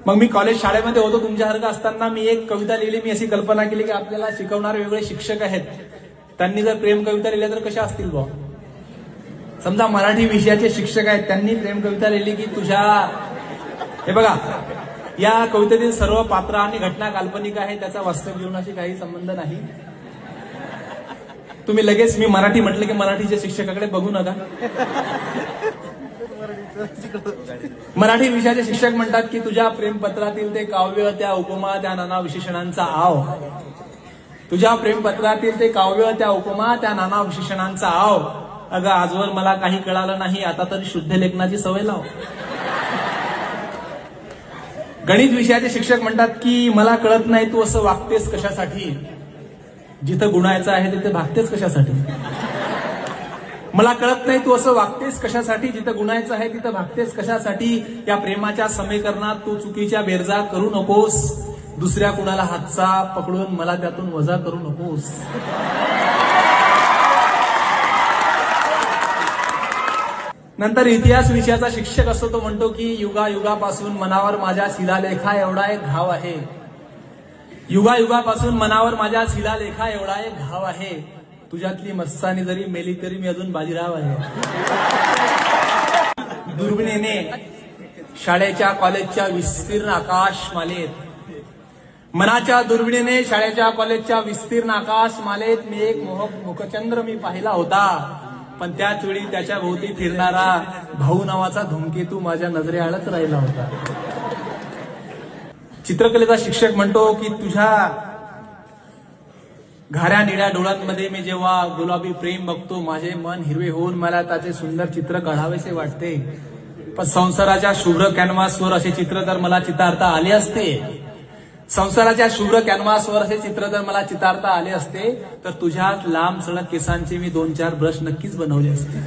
मग मी कॉलेज शाळेमध्ये होतो तुमच्यासारखं असताना मी एक कविता लिहिली. मी अशी कल्पना केली की आपल्याला शिकवणारे वेगळे शिक्षक आहेत, त्यांनी जर प्रेम कविता लिहिल्या तर कशा असतील बुवा. समजा मराठी विषयाचे शिक्षक आहेत, त्यांनी प्रेम कविता लिहिली की तुझ्या, हे बघा या कवितेतील सर्व पात्र आणि घटना काल्पनिक आहे, त्याचा वास्तव जीवनाशी काही संबंध नाही. तुम्ही लगेच मी मराठी म्हटलं की मराठीच्या शिक्षकाकडे बघू नका. मराठी विषयाचे शिक्षक म्हणतात की तुझ्या प्रेमपत्रातील ते काव्य, त्या उपमा, त्या नाना विशेषणांचा आव. तुझ्या प्रेमपत्रातील ते काव्य, त्या उपमा, त्या नाना विशेषणांचा आव. अगं आजवर मला काही कळालं नाही, आता तरी शुद्ध लेखनाची सवय लाव. गणित विषयाचे शिक्षक म्हणतात की मला कळत नाही तू असं वागतेस कशासाठी, जिथं गुणायचं आहे तिथे भागतेस कशासाठी. मला कळत नाही तू असं वागतेस कशासाठी, जिथं गुणायचं आहे तिथं भागतेस कशासाठी. या प्रेमाच्या समीकरणात तू चुकीच्या बेरजा करू नकोस, दुसऱ्या कुणाला हातचा पकडून मला त्यातून वजा करू नकोस. नंतर इतिहास विषयाचा शिक्षक असतो तो म्हणतो की युगायुगापासून मनावर माझ्या शिलालेखा एवढा एक घाव आहे. युगायुगापासून मनावर माझ्या शिलालेखा एवढा एक घाव आहे. तुझ्यातली मस्तानी जरी मेली तरी मी अजून बाजीराव आहे. दुर्बिणीने शाळेच्या कॉलेजच्या विस्तीर्ण आकाश मालेत, मनाच्या दुर्बिणीने शाळेच्या कॉलेजच्या विस्तीर्ण आकाश मालेत मी एक मोहक मुखचंद्र मी पाहिला होता. पण त्याच वेळी त्याच्या भोवती फिरणारा भाऊ नावाचा धूमकेतू माझ्या नजरेआडच राहिला होता. चित्रकलेचा शिक्षक म्हणतो की तुझ्या घाऱ्या निळ्या डोळ्यांमध्ये मी जेव्हा गुलाबी प्रेम बघतो, माझे मन हिरवे होऊन मला त्याचे सुंदर चित्र काढावेसे वाटते. पण संसाराच्या शुभ्र कॅनव्हासवर असे चित्र जर मला चितारता आले असते, संसाराच्या शुभ्र कॅनव्हासवर असे चित्र जर मला चितारता आले असते, तर तुझ्या लांब सडक केसांचे मी 2-4 ब्रश नक्कीच बनवले असते.